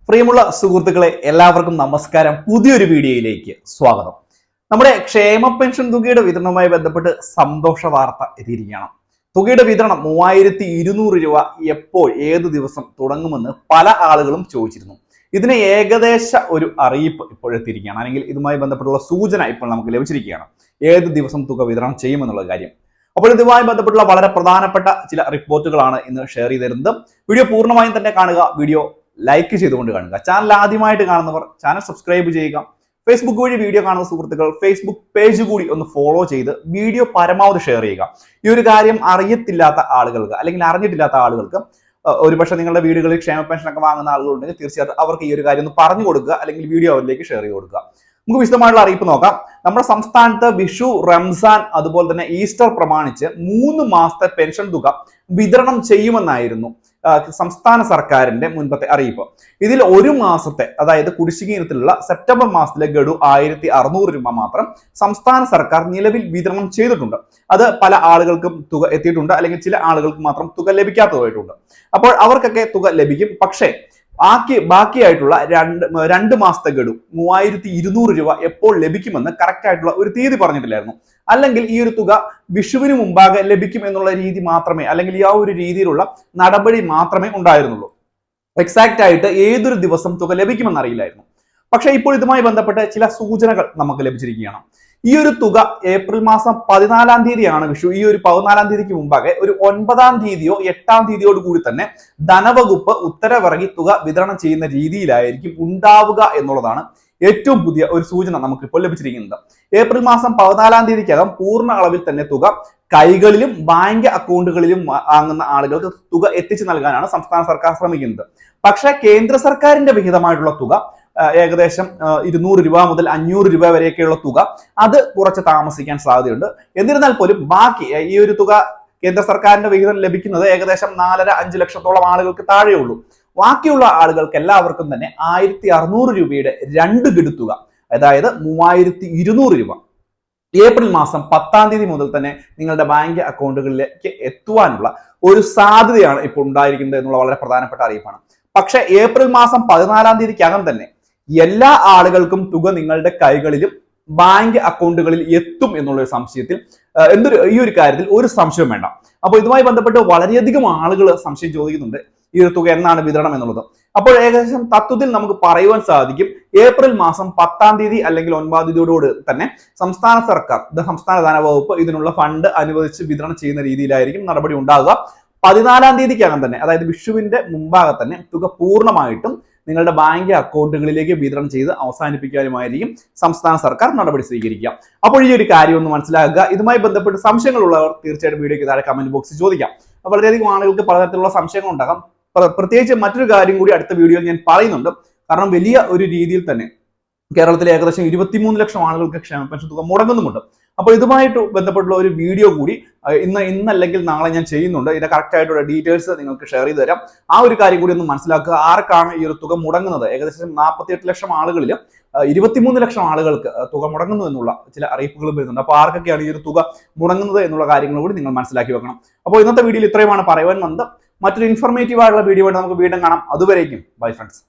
പ്രിയമുള്ള സുഹൃത്തുക്കളെ എല്ലാവർക്കും നമസ്കാരം. പുതിയൊരു വീഡിയോയിലേക്ക് സ്വാഗതം. നമ്മുടെ ക്ഷേമ പെൻഷൻ തുകയുടെ വിതരണവുമായി ബന്ധപ്പെട്ട് സന്തോഷ വാർത്ത എത്തിയിരിക്കുകയാണ്. തുകയുടെ വിതരണം 3200 രൂപ എപ്പോൾ ഏത് ദിവസം തുടങ്ങുമെന്ന് പല ആളുകളും ചോദിച്ചിരുന്നു. ഇതിന് ഏകദേശ ഒരു അറിയിപ്പ് ഇപ്പോഴെത്തിയിരിക്കുകയാണ്, അല്ലെങ്കിൽ ഇതുമായി ബന്ധപ്പെട്ടുള്ള സൂചന ഇപ്പോൾ നമുക്ക് ലഭിച്ചിരിക്കുകയാണ്. ഏത് ദിവസം തുക വിതരണം ചെയ്യുമെന്നുള്ള കാര്യം. അപ്പോൾ ഇതുമായി ബന്ധപ്പെട്ടുള്ള വളരെ പ്രധാനപ്പെട്ട ചില റിപ്പോർട്ടുകളാണ് ഇന്ന് ഷെയർ ചെയ്ത് തരുന്നത്. വീഡിയോ പൂർണ്ണമായും തന്നെ കാണുക. വീഡിയോ ലൈക്ക് ചെയ്തുകൊണ്ട് കാണുക. ചാനൽ ആദ്യമായിട്ട് കാണുന്നവർ ചാനൽ സബ്സ്ക്രൈബ് ചെയ്യുക. ഫേസ്ബുക്ക് വഴി വീഡിയോ കാണുന്ന സുഹൃത്തുക്കൾ ഫേസ്ബുക്ക് പേജ് കൂടി ഒന്ന് ഫോളോ ചെയ്ത് വീഡിയോ പരമാവധി ഷെയർ ചെയ്യുക. ഈ ഒരു കാര്യം അറിയത്തില്ലാത്ത ആളുകൾക്ക് അല്ലെങ്കിൽ അറിഞ്ഞിട്ടില്ലാത്ത ആളുകൾക്ക്, ഒരുപക്ഷെ നിങ്ങളുടെ വീടുകളിൽ ക്ഷേമ പെൻഷൻ ഒക്കെ വാങ്ങുന്ന ആളുകളുണ്ടെങ്കിൽ തീർച്ചയായിട്ടും അവർക്ക് ഈ ഒരു കാര്യം ഒന്ന് പറഞ്ഞു കൊടുക്കുക, അല്ലെങ്കിൽ വീഡിയോ അവരിലേക്ക് ഷെയർ ചെയ്ത് കൊടുക്കുക. നമുക്ക് വിശദമായിട്ടുള്ള അറിയിപ്പ് നോക്കാം. നമ്മുടെ സംസ്ഥാനത്ത് വിഷു, റംസാൻ അതുപോലെ തന്നെ ഈസ്റ്റർ പ്രമാണിച്ച് 3 മാസത്തെ പെൻഷൻ തുക വിതരണം ചെയ്യുമെന്നായിരുന്നു സംസ്ഥാന സർക്കാരിന്റെ മുൻപത്തെ അറിയിപ്പ്. ഇതിൽ ഒരു മാസത്തെ, അതായത് കുടിശ്ശിക ഇനത്തിലുള്ള സെപ്റ്റംബർ മാസത്തിലെ ഗഡു 1600 രൂപ മാത്രം സംസ്ഥാന സർക്കാർ നിലവിൽ വിതരണം ചെയ്തിട്ടുണ്ട്. അത് പല ആളുകൾക്കും തുക എത്തിയിട്ടുണ്ട്, അല്ലെങ്കിൽ ചില ആളുകൾക്ക് മാത്രം തുക ലഭിക്കാത്തതായിട്ടുണ്ട്. അപ്പോൾ അവർക്കൊക്കെ തുക ലഭിക്കും. പക്ഷേ ബാക്കിയായിട്ടുള്ള രണ്ട് മാസത്തെ ഗഡു 3200 രൂപ എപ്പോൾ ലഭിക്കുമെന്ന് കറക്റ്റ് ആയിട്ടുള്ള ഒരു തീയതി പറഞ്ഞിട്ടില്ലായിരുന്നു. അല്ലെങ്കിൽ ഈ ഒരു തുക വിഷുവിന് മുമ്പാകെ ലഭിക്കും എന്നുള്ള രീതി മാത്രമേ, അല്ലെങ്കിൽ ആ ഒരു രീതിയിലുള്ള നടപടി മാത്രമേ ഉണ്ടായിരുന്നുള്ളൂ. എക്സാക്റ്റ് ആയിട്ട് ഏതൊരു ദിവസം തുക ലഭിക്കുമെന്ന് അറിയില്ലായിരുന്നു. പക്ഷെ ഇപ്പോൾ ഇതുമായി ബന്ധപ്പെട്ട് ചില സൂചനകൾ നമുക്ക് ലഭിച്ചിരിക്കുകയാണ്. ഈ ഒരു തുക ഏപ്രിൽ മാസം 14-ാം തീയതിയാണ് വിഷു. ഈ ഒരു 14-ാം തീയതിക്ക് മുമ്പാകെ ഒരു 9-ാം തീയതിയോ 8-ാം തീയതിയോട് കൂടി തന്നെ ധനവകുപ്പ് ഉത്തരവിറങ്ങി തുക വിതരണം ചെയ്യുന്ന രീതിയിലായിരിക്കും ഉണ്ടാവുക എന്നുള്ളതാണ് ഏറ്റവും പുതിയ ഒരു സൂചന നമുക്കിപ്പോൾ ലഭിച്ചിരിക്കുന്നത്. ഏപ്രിൽ മാസം 14-ാം തീയതിക്കകം പൂർണ്ണ അളവിൽ തന്നെ തുക കൈകളിലും ബാങ്ക് അക്കൗണ്ടുകളിലും വാങ്ങുന്ന ആളുകൾക്ക് തുക എത്തിച്ചു നൽകാനാണ് സംസ്ഥാന സർക്കാർ ശ്രമിക്കുന്നത്. പക്ഷേ കേന്ദ്ര സർക്കാരിന്റെ വിഹിതമായിട്ടുള്ള തുക ഏകദേശം 200 രൂപ മുതൽ 500 രൂപ വരെയൊക്കെയുള്ള തുക, അത് കുറച്ച് താമസിക്കാൻ സാധ്യതയുണ്ട്. എന്നിരുന്നാൽ പോലും ബാക്കി ഈ ഒരു തുക കേന്ദ്ര സർക്കാരിന്റെ വിഹിതം ലഭിക്കുന്നത് ഏകദേശം 4.5 ലക്ഷത്തോളം ആളുകൾക്ക് താഴെയുള്ളൂ. ബാക്കിയുള്ള ആളുകൾക്ക് എല്ലാവർക്കും തന്നെ 1600 രൂപയുടെ 2 ഗഡു തുക, അതായത് 3200 രൂപ ഏപ്രിൽ മാസം 10-ാം തീയതി മുതൽ തന്നെ നിങ്ങളുടെ ബാങ്ക് അക്കൗണ്ടുകളിലേക്ക് എത്തുവാനുള്ള ഒരു സാധ്യതയാണ് ഇപ്പോൾ ഉണ്ടായിരിക്കുന്നത് എന്നുള്ള വളരെ പ്രധാനപ്പെട്ട അറിയിപ്പാണ്. പക്ഷെ ഏപ്രിൽ മാസം 14-ാം തീയതിക്കകം തന്നെ എല്ലാ ആളുകൾക്കും തുക നിങ്ങളുടെ കൈകളിലും ബാങ്ക് അക്കൗണ്ടുകളിൽ എത്തും എന്നുള്ളൊരു സംശയത്തിൽ ഈ ഒരു കാര്യത്തിൽ ഒരു സംശയം വേണ്ട. അപ്പോൾ ഇതുമായി ബന്ധപ്പെട്ട് വളരെയധികം ആളുകൾ സംശയം ചോദിക്കുന്നുണ്ട്, ഈ ഒരു തുക എന്നാണ് വിതരണം എന്നുള്ളത്. അപ്പോൾ ഏകദേശം തത്വത്തിൽ നമുക്ക് പറയുവാൻ സാധിക്കും, ഏപ്രിൽ മാസം 10-ാം തീയതി അല്ലെങ്കിൽ 9-ാം തീയതിയോട് തന്നെ സംസ്ഥാന സർക്കാർ, സംസ്ഥാന ധനവകുപ്പ് ഇതിനുള്ള ഫണ്ട് അനുവദിച്ച് വിതരണം ചെയ്യുന്ന രീതിയിലായിരിക്കും നടപടി ഉണ്ടാകുക. 14-ാം തീയതിക്കകം തന്നെ, അതായത് വിഷുവിന്റെ മുമ്പാകെ തന്നെ തുക പൂർണ്ണമായിട്ടും നിങ്ങളുടെ ബാങ്ക് അക്കൗണ്ടുകളിലേക്ക് വിതരണം ചെയ്ത് അവസാനിപ്പിക്കാനുമായിരിക്കും സംസ്ഥാന സർക്കാർ നടപടി സ്വീകരിക്കുക. അപ്പോൾ ഈ ഒരു കാര്യം ഒന്ന് മനസ്സിലാക്കുക. ഇതുമായി ബന്ധപ്പെട്ട് സംശയങ്ങളുള്ളവർ തീർച്ചയായിട്ടും വീഡിയോയ്ക്ക് താഴെ കമന്റ് ബോക്സിൽ ചോദിക്കാം. വളരെയധികം ആളുകൾക്ക് പലതരത്തിലുള്ള സംശയങ്ങൾ ഉണ്ടാകാം. പ്രത്യേകിച്ച് മറ്റൊരു കാര്യം കൂടി അടുത്ത വീഡിയോയിൽ ഞാൻ പറയുന്നുണ്ട്. കാരണം വലിയ ഒരു രീതിയിൽ തന്നെ കേരളത്തിലെ ഏകദേശം 23 ലക്ഷം ആളുകൾക്ക് ക്ഷേമ പെൻഷൻ തുക മുടങ്ങുന്നുമുണ്ട്. അപ്പോൾ ഇതുമായിട്ട് ബന്ധപ്പെട്ടുള്ള ഒരു വീഡിയോ കൂടി ഇന്നല്ലെങ്കിൽ നാളെ ഞാൻ ചെയ്യുന്നുണ്ട്. ഇതിന്റെ കറക്റ്റ് ആയിട്ടുള്ള ഡീറ്റെയിൽസ് നിങ്ങൾക്ക് ഷെയർ ചെയ്ത് തരാം. ആ ഒരു കാര്യം കൂടി ഒന്ന് മനസ്സിലാക്കുക. ആർക്കാണ് ഈ ഒരു തുക മുടങ്ങുന്നത്? ഏകദേശം 48 ലക്ഷം ആളുകളിൽ 23 ലക്ഷം ആളുകൾക്ക് തുക മുടങ്ങുന്നു എന്നുള്ള ചില അറിയിപ്പുകളും വരുന്നുണ്ട്. അപ്പോൾ ആർക്കൊക്കെയാണ് ഈ ഒരു തുക മുടങ്ങുന്നത് എന്നുള്ള കാര്യങ്ങൾ കൂടി നിങ്ങൾ മനസ്സിലാക്കി വെക്കണം. അപ്പോൾ ഇന്നത്തെ വീഡിയോയിൽ ഇത്രയുമാണ് പറയുവാൻ വന്നത്. മറ്റൊരു ഇൻഫോർമേറ്റീവ് ആയിട്ടുള്ള വീഡിയോ ആയിട്ട് നമുക്ക് വീണ്ടും കാണാം. അതുവരേക്കും ബൈ ഫ്രണ്ട്സ്.